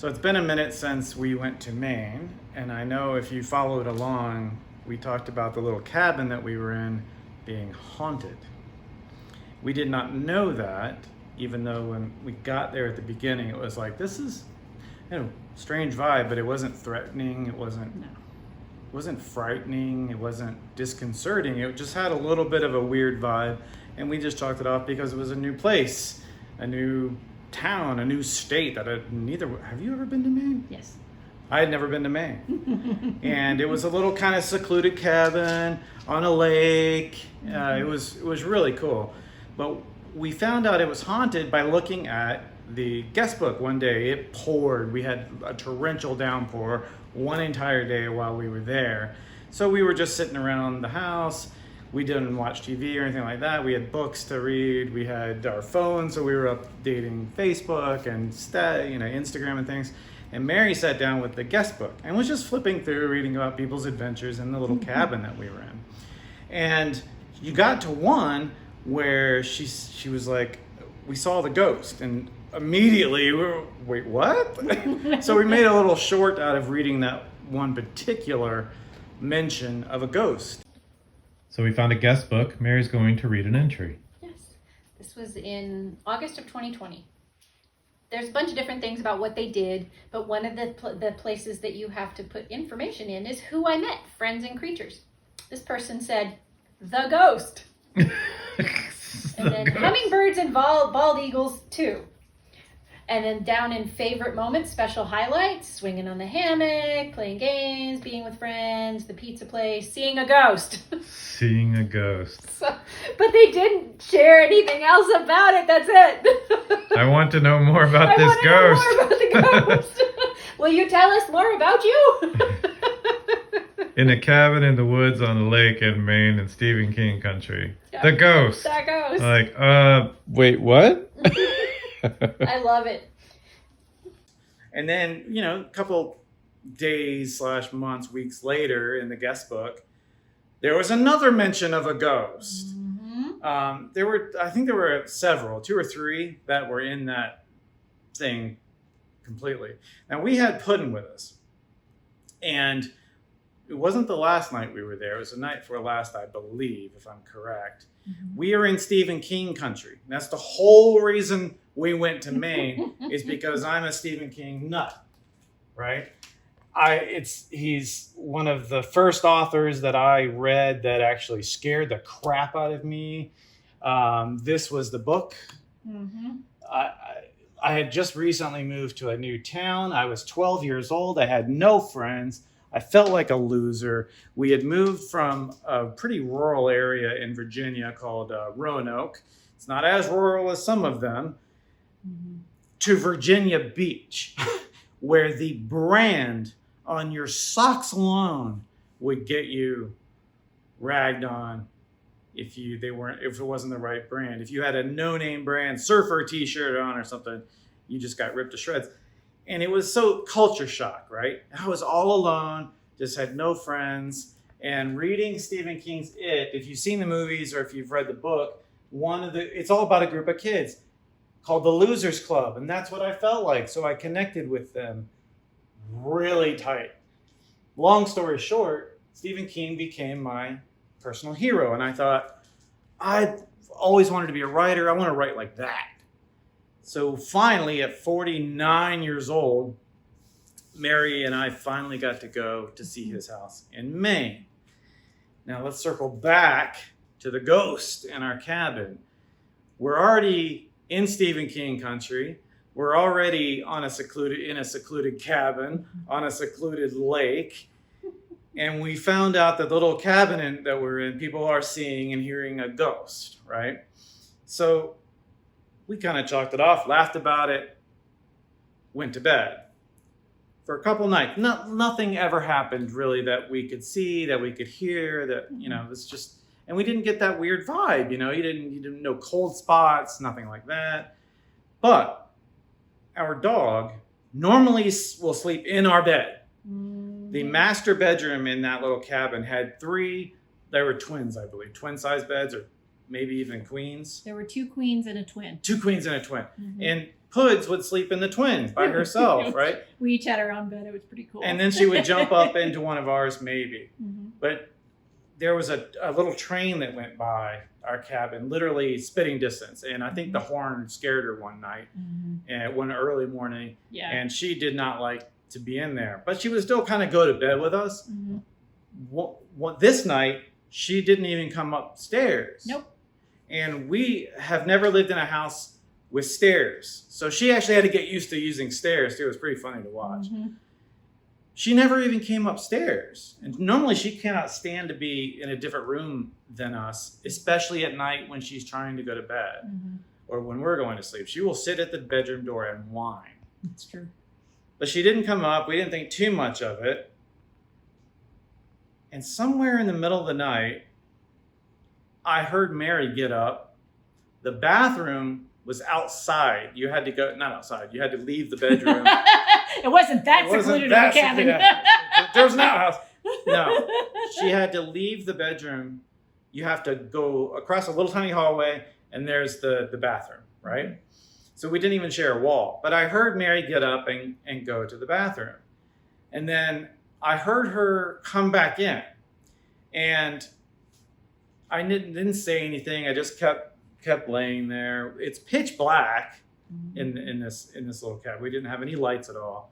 So it's been a minute since we went to Maine, and I know if you followed along, we talked about the little cabin that we were in being haunted. We did not know that, even though when we got there at the beginning, it was like, this is, strange vibe, but it wasn't threatening, it wasn't frightening, it wasn't disconcerting, it just had a little bit of a weird vibe, and we just chalked it off because it was a new place, a new town, a new state that have you ever been to Maine? Yes. I had never been to Maine. And it was a little kind of secluded cabin on a lake. It was really cool. But we found out it was haunted by looking at the guest book one day. It poured. We had a torrential downpour one entire day while we were there. So we were just sitting around the house. We didn't watch TV or anything like that. We had books to read. We had our phones, so we were updating Facebook and Instagram and things. And Mary sat down with the guest book and was just flipping through, reading about people's adventures in the little cabin that we were in. And you got to one where she was like, we saw the ghost, and immediately we were, wait, what? So we made a little short out of reading that one particular mention of a ghost. So we found a guest book. Mary's going to read an entry. Yes. This was in August of 2020. There's a bunch of different things about what they did, but one of the places that you have to put information in is who I met, friends and creatures. This person said, the ghost. And then hummingbirds and bald eagles too. And then down in favorite moments, special highlights, swinging on the hammock, playing games, being with friends, the pizza place, seeing a ghost. Seeing a ghost. So, but they didn't share anything else about it. That's it. I want to know more about this ghost. I want to know more about the ghost. Will you tell us more about you? In a cabin in the woods on a lake in Maine in Stephen King country. Yeah. The ghost. That ghost. Like, wait, what? I love it. And then, a couple days / months, weeks later in the guest book, there was another mention of a ghost. Mm-hmm. I think there were several, 2 or 3 that were in that thing completely. Now we had Puddin' with us, and it wasn't the last night we were there. It was the night before last, I believe, if I'm correct. Mm-hmm. We are in Stephen King country. That's the whole reason we went to Maine is because I'm a Stephen King nut, right? He's one of the first authors that I read that actually scared the crap out of me. This was the book. Mm-hmm. I had just recently moved to a new town. I was 12 years old. I had no friends. I felt like a loser. We had moved from a pretty rural area in Virginia called Roanoke. It's not as rural as some of them. Mm-hmm. To Virginia Beach, where the brand on your socks alone would get you ragged on if it wasn't the right brand. If you had a no-name brand surfer t-shirt on or something, you just got ripped to shreds. And it was so culture shock, right? I was all alone, just had no friends. And reading Stephen King's It, if you've seen the movies or if you've read the book, it's all about a group of kids called the Losers Club. And that's what I felt like. So I connected with them really tight. Long story short, Stephen King became my personal hero. And I thought, I always wanted to be a writer. I want to write like that. So finally, at 49 years old, Mary and I finally got to go to see his house in Maine. Now let's circle back to the ghost in our cabin. We're already in Stephen King country. We're already in a secluded cabin on a secluded lake. And we found out that the little cabin that we're in, people are seeing and hearing a ghost, right? So we kind of chalked it off, laughed about it, went to bed. For a couple nights, nothing ever happened really that we could see, that we could hear, that, it was just, and we didn't get that weird vibe, you didn't know cold spots, nothing like that. But our dog normally will sleep in our bed. Mm-hmm. The master bedroom in that little cabin had 3, they were twins, I believe, twin-sized beds or maybe even queens. There were 2 queens and a twin. 2 queens and a twin. Mm-hmm. And Hoods would sleep in the twins by herself, right? We each had our own bed. It was pretty cool. And then she would jump up into one of ours, maybe. Mm-hmm. But there was a little train that went by our cabin, literally spitting distance. And I think the horn scared her one night, and one early morning. Yeah. And she did not like to be in there. But she would still kind of go to bed with us. This night, she didn't even come upstairs. Nope. And we have never lived in a house with stairs. So she actually had to get used to using stairs, too. It was pretty funny to watch. She never even came upstairs. And normally she cannot stand to be in a different room than us, especially at night when she's trying to go to bed or when we're going to sleep. She will sit at the bedroom door and whine. That's true. But she didn't come up. We didn't think too much of it. And somewhere in the middle of the night, I heard Mary get up. The bathroom was outside. You had to go, not outside, you had to leave the bedroom. It wasn't that secluded in the cabin. There was an outhouse. No, she had to leave the bedroom. You have to go across a little tiny hallway, and there's the bathroom, right? So we didn't even share a wall. But I heard Mary get up and go to the bathroom. And then I heard her come back in. And I didn't say anything. I just kept laying there. It's pitch black in this little cabin. We didn't have any lights at all.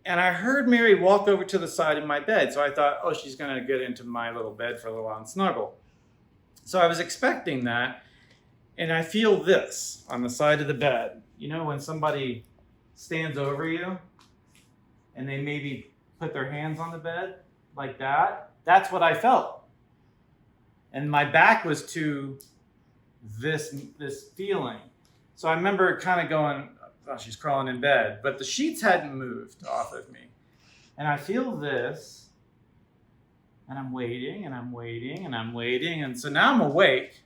And I heard Mary walk over to the side of my bed. So I thought, oh, she's going to get into my little bed for a little while and snuggle. So I was expecting that. And I feel this on the side of the bed. You know, when somebody stands over you and they maybe put their hands on the bed like that, that's what I felt. And my back was to this feeling. So I remember kind of going, oh, she's crawling in bed. But the sheets hadn't moved off of me. And I feel this. And I'm waiting, and I'm waiting, and I'm waiting. And so now I'm awake.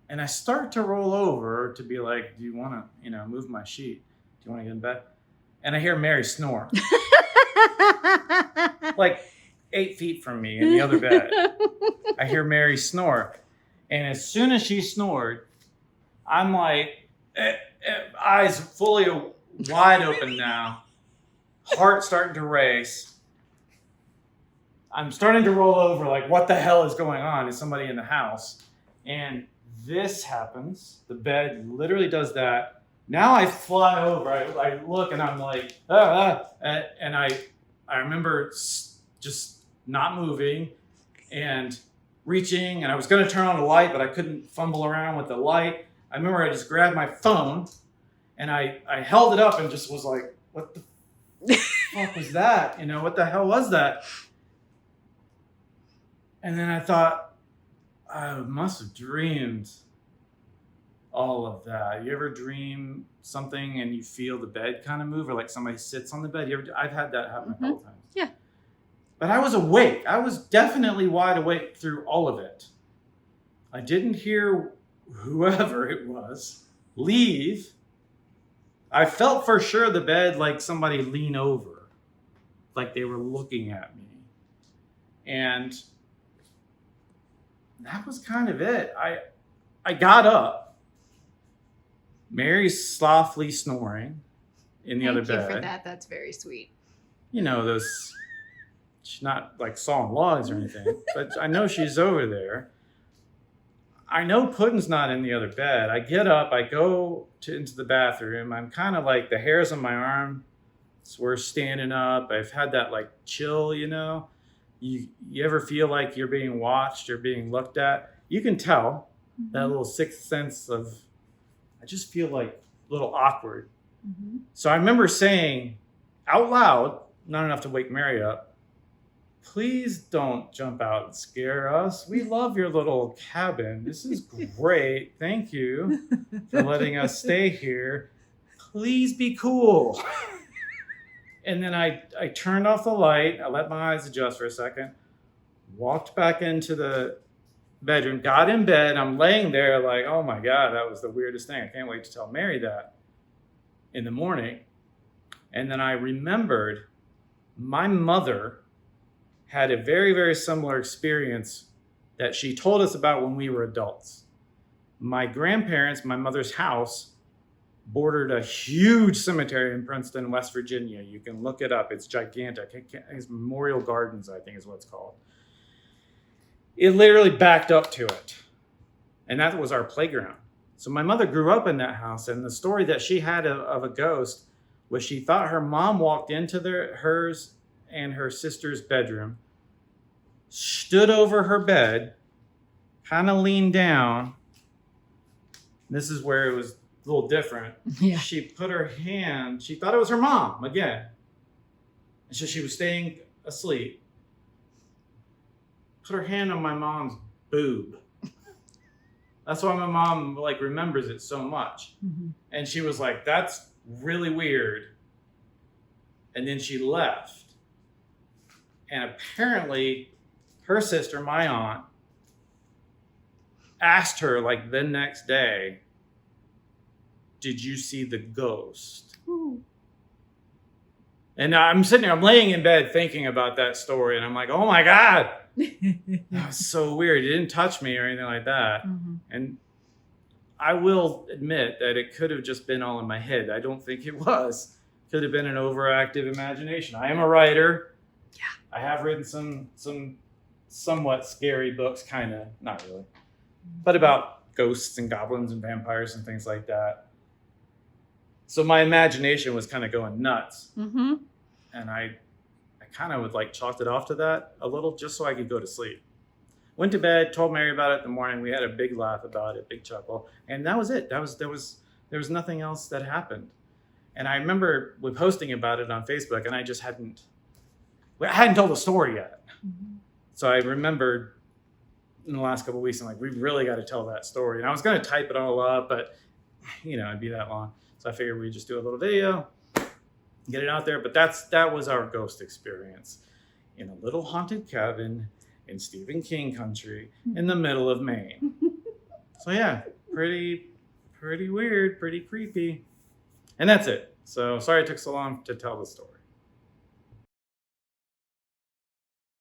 And I start to roll over to be like, do you want to, move my sheet? Do you want to get in bed? And I hear Mary snore. Like 8 feet from me in the other bed. I hear Mary snore. And as soon as she snored, I'm like, eyes fully wide open now, heart starting to race. I'm starting to roll over like, what the hell is going on? Is somebody in the house? And this happens. The bed literally does that. Now I fly over. I look and I'm like, and I remember just not moving and reaching, and I was going to turn on the light, but I couldn't fumble around with the light. I remember I just grabbed my phone and I held it up and just was like, what the fuck was that? What the hell was that? And then I thought, I must have dreamed all of that. You ever dream something and you feel the bed kind of move, or like somebody sits on the bed? I've had that happen a couple times. Yeah. But I was awake. I was definitely wide awake through all of it. I didn't hear whoever it was leave. I felt for sure the bed like somebody lean over, like they were looking at me. And that was kind of it. I got up. Mary's softly snoring in the other bed. Thank you for that. That's very sweet. Those... She's not like sawing logs or anything, but I know she's over there. I know Puddin's not in the other bed. I get up, I go into the bathroom. I'm kind of like the hairs on my arm were standing up. I've had that like chill, You ever feel like you're being watched or being looked at? You can tell that little sixth sense of, I just feel like a little awkward. So I remember saying out loud, not enough to wake Mary up, please don't jump out and scare us. We love your little cabin. This is great. Thank you for letting us stay here. Please be cool. And then I turned off the light. I let my eyes adjust for a second. Walked back into the bedroom. Got in bed. I'm laying there like, oh my God, that was the weirdest thing. I can't wait to tell Mary that in the morning. And then I remembered my mother had a very, very similar experience that she told us about when we were adults. My grandparents, my mother's house, bordered a huge cemetery in Princeton, West Virginia. You can look it up. It's gigantic. It's Memorial Gardens, I think is what it's called. It literally backed up to it. And that was our playground. So my mother grew up in that house, and the story that she had of a ghost was she thought her mom walked into hers and her sister's bedroom, stood over her bed, kind of leaned down. This is where it was a little different. Yeah. She put her hand, she thought it was her mom again. And so she was staying asleep. Put her hand on my mom's boob. That's why my mom remembers it so much. Mm-hmm. And she was like, that's really weird. And then she left. And apparently her sister, my aunt, asked her the next day, did you see the ghost? Ooh. And I'm sitting there, I'm laying in bed thinking about that story. And I'm like, oh my God. That was so weird. It didn't touch me or anything like that. Mm-hmm. And I will admit that it could have just been all in my head. I don't think it was. Could have been an overactive imagination. I am a writer. Yeah. I have written some somewhat scary books, kind of, not really, but about ghosts and goblins and vampires and things like that. So my imagination was kind of going nuts. Mm-hmm. And I kind of would chalked it off to that a little just so I could go to sleep. Went to bed, told Mary about it in the morning. We had a big laugh about it, big chuckle. And that was it. There was nothing else that happened. And I remember we posting about it on Facebook, and I hadn't told the story yet. Mm-hmm. So I remembered in the last couple of weeks, I'm like, we really got to tell that story. And I was going to type it all up, but it'd be that long. So I figured we'd just do a little video, get it out there. But that was our ghost experience in a little haunted cabin in Stephen King country in the middle of Maine. So yeah, pretty weird, pretty creepy. And that's it. So sorry it took so long to tell the story.